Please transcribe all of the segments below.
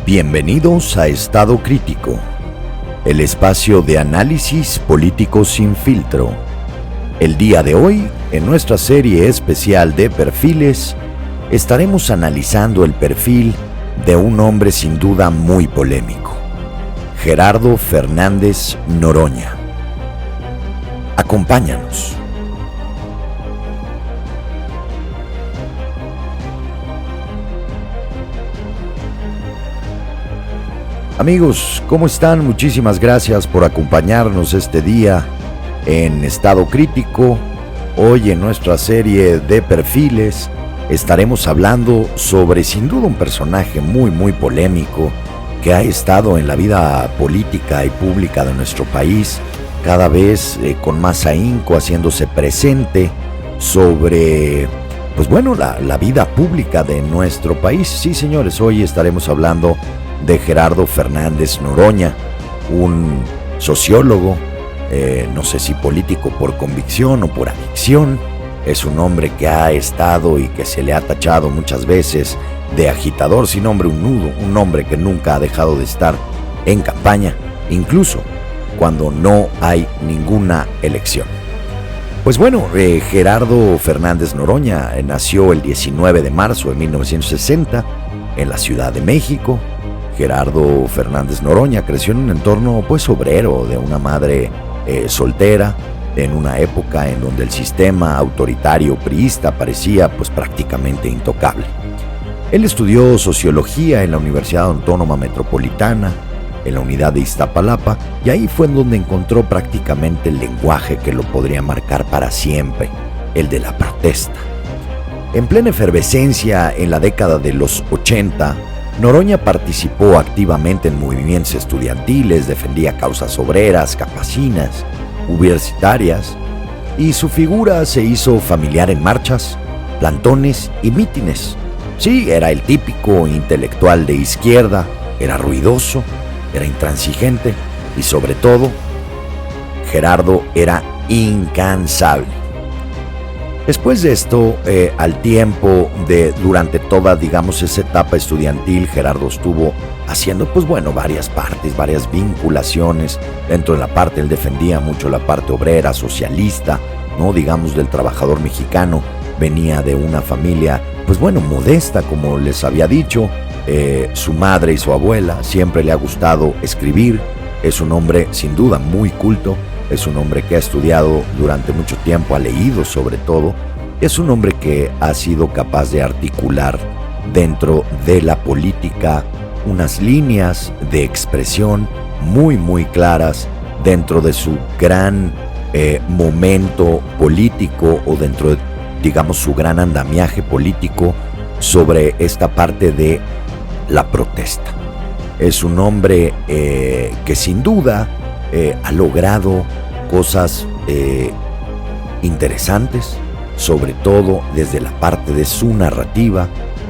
Bienvenidos a Estado Crítico, el espacio de análisis político sin filtro. El día de hoy, en nuestra serie especial de perfiles, estaremos analizando el perfil de un hombre sin duda muy polémico, Gerardo Fernández Noroña. Acompáñanos. Amigos, ¿cómo están? Muchísimas gracias por acompañarnos este día en Estado Crítico. Hoy en nuestra serie de perfiles estaremos hablando sobre sin duda un personaje muy polémico que ha estado en la vida política y pública de nuestro país cada vez con más ahínco, haciéndose presente sobre la vida pública de nuestro país. Sí, señores, hoy estaremos hablando de Gerardo Fernández Noroña, un sociólogo, no sé si político por convicción o por adicción. Es un hombre que ha estado y que se le ha tachado muchas veces de agitador, sin hombre un nudo, un hombre que nunca ha dejado de estar en campaña, incluso cuando no hay ninguna elección. Gerardo Fernández Noroña nació el 19 de marzo de 1960 en la Ciudad de México. Gerardo Fernández Noroña creció en un entorno obrero, de una madre soltera, en una época en donde el sistema autoritario priista parecía prácticamente intocable. Él estudió sociología en la Universidad Autónoma Metropolitana, en la unidad de Iztapalapa, y ahí fue en donde encontró prácticamente el lenguaje que lo podría marcar para siempre, el de la protesta. En plena efervescencia en la década de los 80, Noroña participó activamente en movimientos estudiantiles, defendía causas obreras, campesinas, universitarias, y su figura se hizo familiar en marchas, plantones y mítines. Sí, era el típico intelectual de izquierda, era ruidoso, era intransigente y sobre todo, Gerardo era incansable. Después de esto, al tiempo durante toda, esa etapa estudiantil, Gerardo estuvo haciendo, varias vinculaciones. Dentro de la parte, él defendía mucho la parte obrera, socialista, del trabajador mexicano. Venía de una familia, modesta, como les había dicho. Su madre y su abuela siempre le ha gustado escribir. Es un hombre, sin duda, muy culto. Es un hombre que ha estudiado durante mucho tiempo, ha leído sobre todo. Es un hombre que ha sido capaz de articular dentro de la política unas líneas de expresión muy claras dentro de su gran momento político, o dentro de, su gran andamiaje político sobre esta parte de la protesta. Es un hombre que sin duda ha logrado cosas interesantes, sobre todo desde la parte de su narrativa,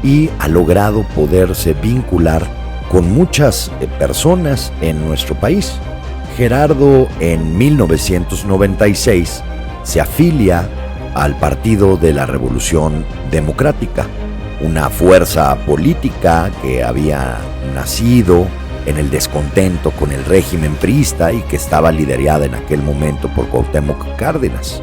y ha logrado poderse vincular con muchas personas en nuestro país. Gerardo en 1996 se afilia al Partido de la Revolución Democrática, una fuerza política que había nacido en el descontento con el régimen priista y que estaba liderada en aquel momento por Cuauhtémoc Cárdenas.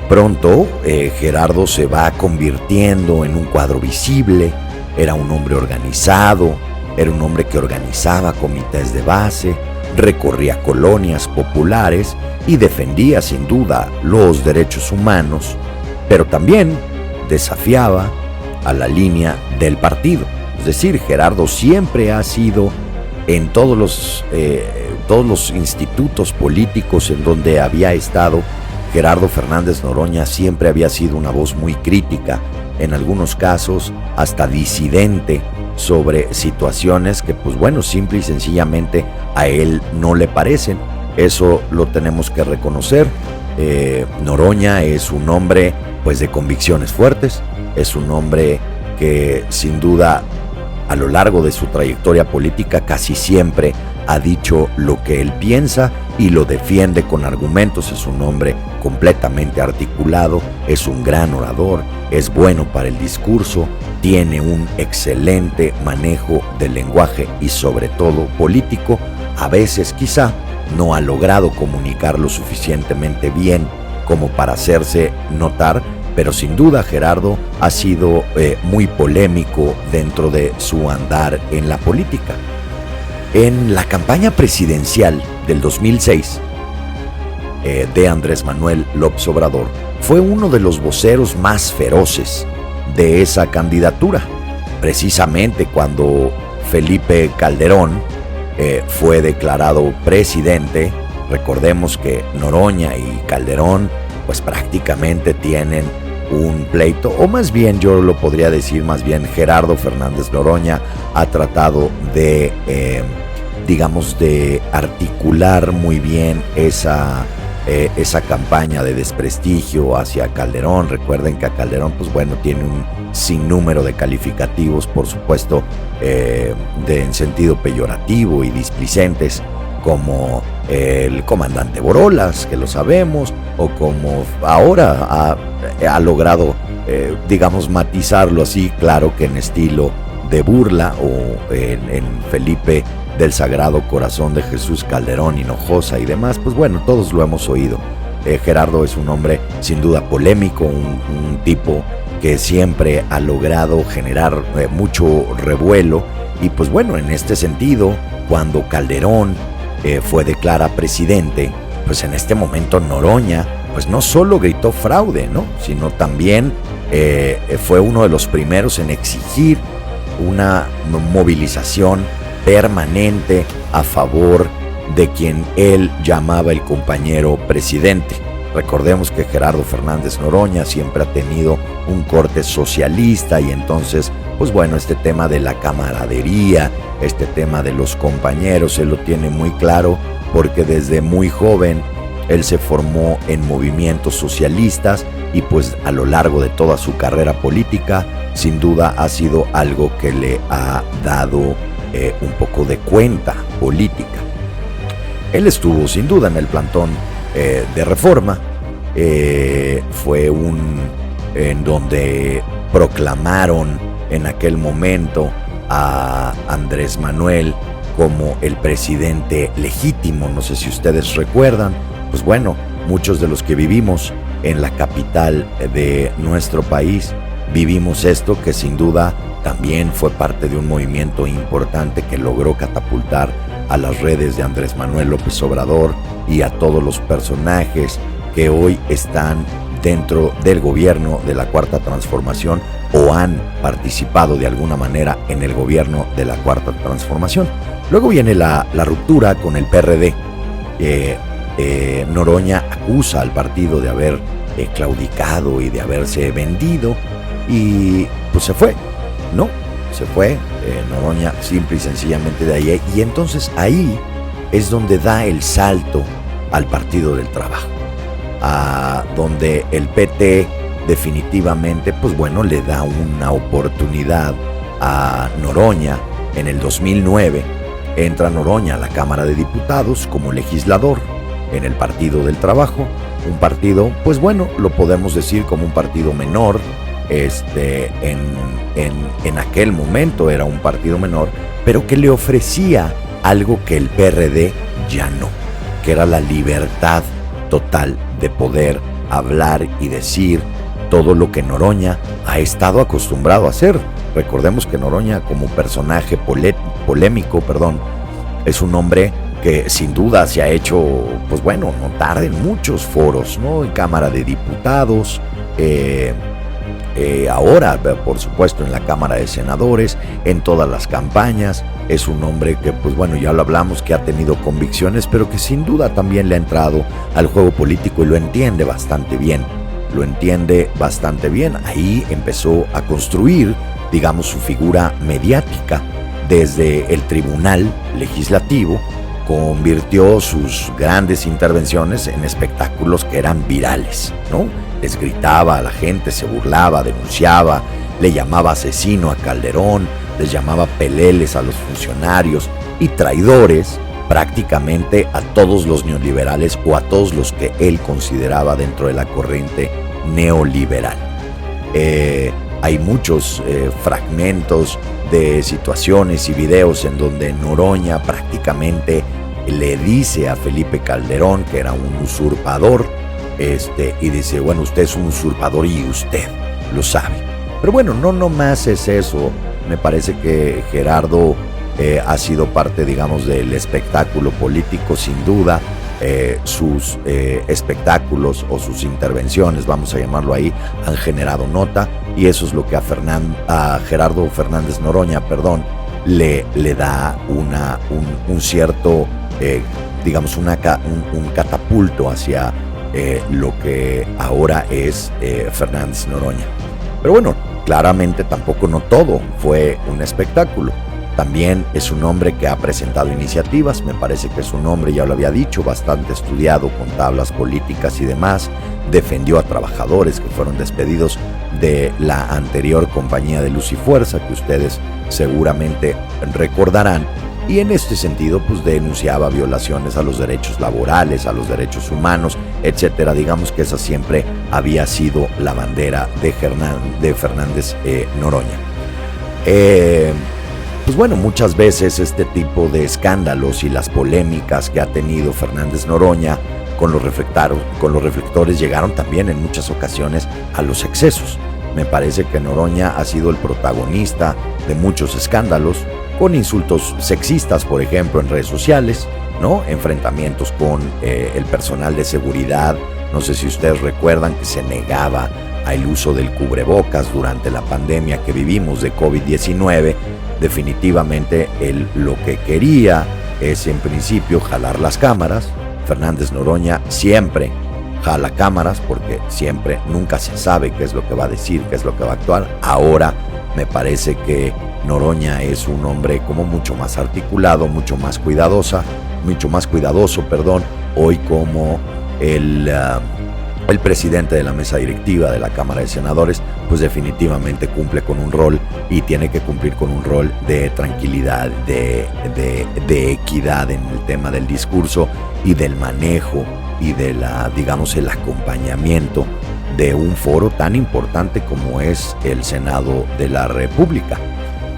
Pronto, Gerardo se va convirtiendo en un cuadro visible. Era un hombre organizado, era un hombre que organizaba comités de base, recorría colonias populares y defendía sin duda los derechos humanos, pero también desafiaba a la línea del partido. Es decir, Gerardo siempre ha sido, en todos los institutos políticos en donde había estado, Gerardo Fernández Noroña siempre había sido una voz muy crítica, en algunos casos hasta disidente, sobre situaciones que simple y sencillamente a él no le parecen. Eso lo tenemos que reconocer. Noroña es un hombre de convicciones fuertes, es un hombre que sin duda a lo largo de su trayectoria política casi siempre ha dicho lo que él piensa, y lo defiende con argumentos. Es un hombre completamente articulado, es un gran orador, es bueno para el discurso, tiene un excelente manejo del lenguaje y sobre todo político. A veces quizá no ha logrado comunicar lo suficientemente bien como para hacerse notar, pero sin duda Gerardo ha sido muy polémico dentro de su andar en la política. En la campaña presidencial del 2006 de Andrés Manuel López Obrador, fue uno de los voceros más feroces de esa candidatura. Precisamente cuando Felipe Calderón fue declarado presidente, recordemos que Noroña y Calderón pues prácticamente tienen un pleito, o más bien yo lo podría decir, más bien Gerardo Fernández Noroña ha tratado de, de articular muy bien esa campaña de desprestigio hacia Calderón. Recuerden que a Calderón, pues bueno, tiene un sinnúmero de calificativos, por supuesto, en sentido peyorativo y displicentes, como el comandante Borolas, que lo sabemos, o como ahora ha logrado, matizarlo así, claro que en estilo de burla, o en Felipe del Sagrado Corazón de Jesús Calderón Hinojosa y demás. Pues bueno, todos lo hemos oído. Gerardo es un hombre sin duda polémico, un tipo que siempre ha logrado generar mucho revuelo, y pues bueno, en este sentido, cuando Calderón fue declarado presidente, pues en este momento Noroña pues no solo gritó fraude, ¿no?, sino también fue uno de los primeros en exigir una movilización permanente a favor de quien él llamaba el compañero presidente. Recordemos que Gerardo Fernández Noroña siempre ha tenido un corte socialista, y entonces, pues bueno, este tema de la camaradería, este tema de los compañeros, él lo tiene muy claro, porque desde muy joven él se formó en movimientos socialistas, y pues a lo largo de toda su carrera política, sin duda ha sido algo que le ha dado un poco de cuenta política. Él estuvo sin duda en el plantón de Reforma, fue en donde proclamaron en aquel momento a Andrés Manuel como el presidente legítimo. No sé si ustedes recuerdan, pues bueno, muchos de los que vivimos en la capital de nuestro país vivimos esto, que sin duda también fue parte de un movimiento importante que logró catapultar a las redes de Andrés Manuel López Obrador y a todos los personajes que hoy están dentro del gobierno de la Cuarta Transformación, o han participado de alguna manera en el gobierno de la Cuarta Transformación. Luego viene la ruptura con el PRD. Noroña acusa al partido de haber claudicado y de haberse vendido, y pues se fue, ¿no? Se fue Noroña simple y sencillamente de ahí, y entonces ahí es donde da el salto al Partido del Trabajo, a donde el PT definitivamente, pues bueno, le da una oportunidad a Noroña. En el 2009 entra Noroña a la Cámara de Diputados como legislador en el Partido del Trabajo, un partido, pues bueno, lo podemos decir como un partido menor. En aquel momento era un partido menor, pero que le ofrecía algo que el PRD ya no, que era la libertad total de poder hablar y decir todo lo que Noroña ha estado acostumbrado a hacer. Recordemos que Noroña, como personaje polémico, es un hombre que sin duda se ha hecho, pues bueno, notar en muchos foros, ¿no? En Cámara de Diputados, ahora, por supuesto, en la Cámara de Senadores, en todas las campañas. Es un hombre que, pues bueno, ya lo hablamos, que ha tenido convicciones, pero que sin duda también le ha entrado al juego político y lo entiende bastante bien. Ahí empezó a construir, digamos, su figura mediática. Desde el Tribunal Legislativo convirtió sus grandes intervenciones en espectáculos que eran virales, ¿no? Les gritaba a la gente, se burlaba, denunciaba, le llamaba asesino a Calderón, les llamaba peleles a los funcionarios y traidores prácticamente a todos los neoliberales o a todos los que él consideraba dentro de la corriente neoliberal. Hay muchos fragmentos de situaciones y videos en donde Noroña prácticamente le dice a Felipe Calderón que era un usurpador, y dice, bueno, usted es un usurpador y usted lo sabe. Pero bueno, no nomás es eso. Me parece que Gerardo ha sido parte, digamos, del espectáculo político, sin duda. Sus espectáculos o sus intervenciones, vamos a llamarlo ahí, han generado nota, y eso es lo que a Gerardo Fernández Noroña, le da un cierto, digamos, un catapulto hacia lo que ahora es Fernández Noroña. Pero bueno, claramente tampoco no todo fue un espectáculo. También es un hombre que ha presentado iniciativas, me parece que es un hombre, ya lo había dicho, bastante estudiado con tablas políticas y demás. Defendió a trabajadores que fueron despedidos de la anterior compañía de Luz y Fuerza, que ustedes seguramente recordarán. Y en este sentido, pues denunciaba violaciones a los derechos laborales, a los derechos humanos, etcétera. Digamos que esa siempre había sido la bandera de Fernández Noroña. Pues bueno, muchas veces este tipo de escándalos y las polémicas que ha tenido Fernández Noroña con los reflectores llegaron también en muchas ocasiones a los excesos. Me parece que Noroña ha sido el protagonista de muchos escándalos, con insultos sexistas, por ejemplo, en redes sociales, ¿no? Enfrentamientos con el personal de seguridad. No sé si ustedes recuerdan que se negaba al uso del cubrebocas durante la pandemia que vivimos de COVID-19. Definitivamente él lo que quería es, en principio, jalar las cámaras. Fernández Noroña siempre jala cámaras porque nunca se sabe qué es lo que va a decir, qué es lo que va a actuar. Ahora me parece que Noroña es un hombre como mucho más articulado, mucho más cuidadoso, hoy como el presidente de la mesa directiva de la Cámara de Senadores, pues definitivamente cumple con un rol y tiene que cumplir con un rol de tranquilidad, de equidad en el tema del discurso y del manejo y de digamos, el acompañamiento de un foro tan importante como es el Senado de la República.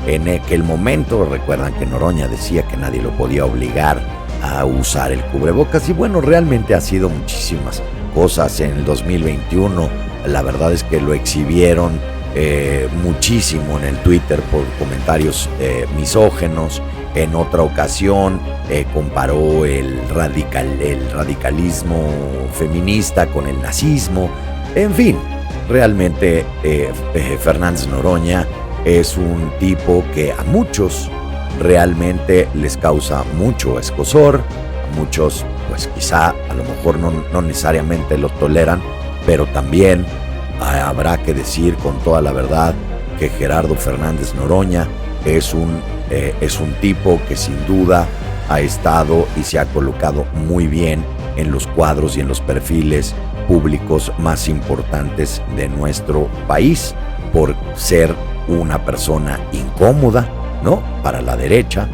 En aquel momento, recuerdan que Noroña decía que nadie lo podía obligar a usar el cubrebocas, y bueno, realmente ha sido muchísimas cosas en el 2021. La verdad es que lo exhibieron muchísimo en el Twitter por comentarios misógenos. En otra ocasión comparó el radicalismo feminista con el nazismo. En fin, realmente Fernández Noroña es un tipo que a muchos realmente les causa mucho escozor. A muchos, pues quizá a lo mejor no necesariamente lo toleran, pero también habrá que decir con toda la verdad que Gerardo Fernández Noroña es un tipo que sin duda ha estado y se ha colocado muy bien en los cuadros y en los perfiles públicos más importantes de nuestro país, por ser una persona incómoda, ¿no?, para la derecha,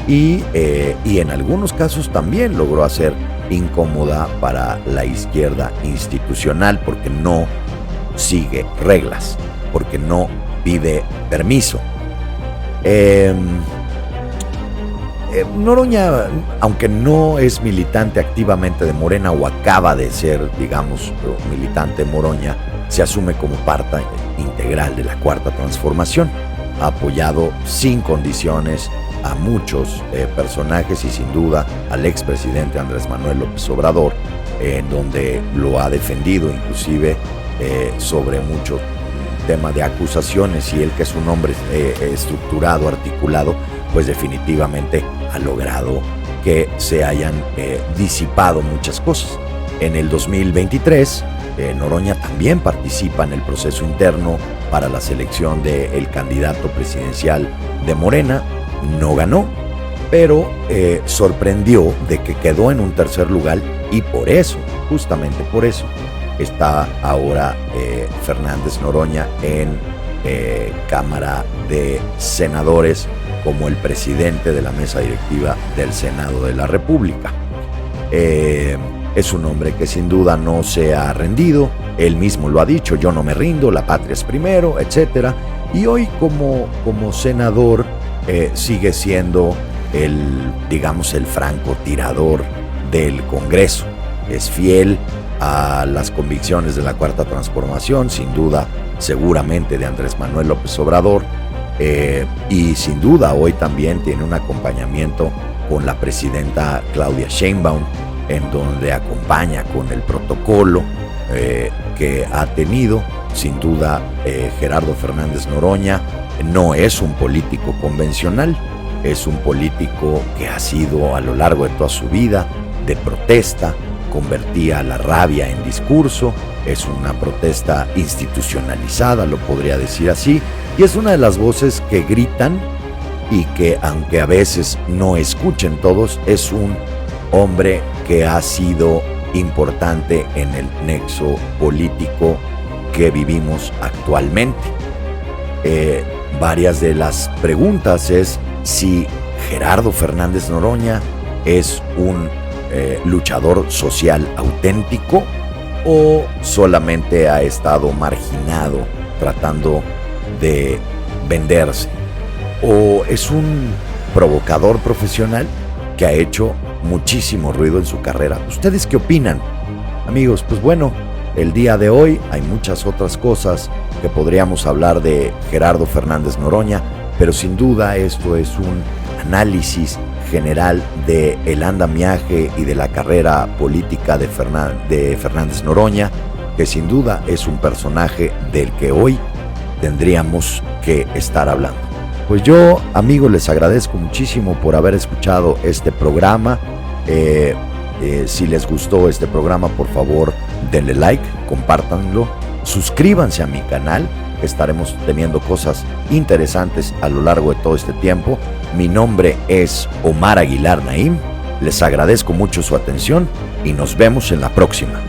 y en algunos casos también logró hacer incómoda para la izquierda institucional, porque no sigue reglas, porque no pide permiso. Noroña, aunque no es militante activamente de Morena o acaba de ser, digamos, militante de Noroña, se asume como parte integral de la Cuarta Transformación. Ha apoyado sin condiciones a muchos personajes y sin duda al expresidente Andrés Manuel López Obrador, en donde lo ha defendido inclusive sobre mucho tema de acusaciones, y él, que es un hombre estructurado, articulado, pues definitivamente ha logrado que se hayan disipado muchas cosas. En el 2023, Noroña también participa en el proceso interno para la selección del candidato presidencial de Morena. No ganó, pero sorprendió de que quedó en un tercer lugar, y por eso, justamente por eso, está ahora Fernández Noroña en Cámara de Senadores, como el presidente de la mesa directiva del Senado de la República. Es un hombre que sin duda no se ha rendido, él mismo lo ha dicho, yo no me rindo, la patria es primero, etc. Y hoy como senador sigue siendo el francotirador del Congreso. Es fiel a las convicciones de la Cuarta Transformación, sin duda, seguramente de Andrés Manuel López Obrador, y sin duda hoy también tiene un acompañamiento con la presidenta Claudia Sheinbaum, en donde acompaña con el protocolo que ha tenido. Sin duda, Gerardo Fernández Noroña no es un político convencional, es un político que ha sido a lo largo de toda su vida de protesta, convertía la rabia en discurso, es una protesta institucionalizada, lo podría decir así, y es una de las voces que gritan y que, aunque a veces no escuchen todos, es un hombre que ha sido importante en el nexo político que vivimos actualmente. Varias de las preguntas es si Gerardo Fernández Noroña es un luchador social auténtico o solamente ha estado marginado tratando de venderse, o es un provocador profesional que ha hecho muchísimo ruido en su carrera. ¿Ustedes qué opinan? Amigos, pues bueno, el día de hoy hay muchas otras cosas que podríamos hablar de Gerardo Fernández Noroña, pero sin duda esto es un análisis general de el andamiaje y de la carrera política de Fernández Noroña, que sin duda es un personaje del que hoy tendríamos que estar hablando. Pues yo, amigos, les agradezco muchísimo por haber escuchado este programa. Si les gustó este programa, por favor, denle like, compártanlo, suscríbanse a mi canal. Estaremos teniendo cosas interesantes a lo largo de todo este tiempo. Mi nombre es Omar Aguilar Naim. Les agradezco mucho su atención y nos vemos en la próxima.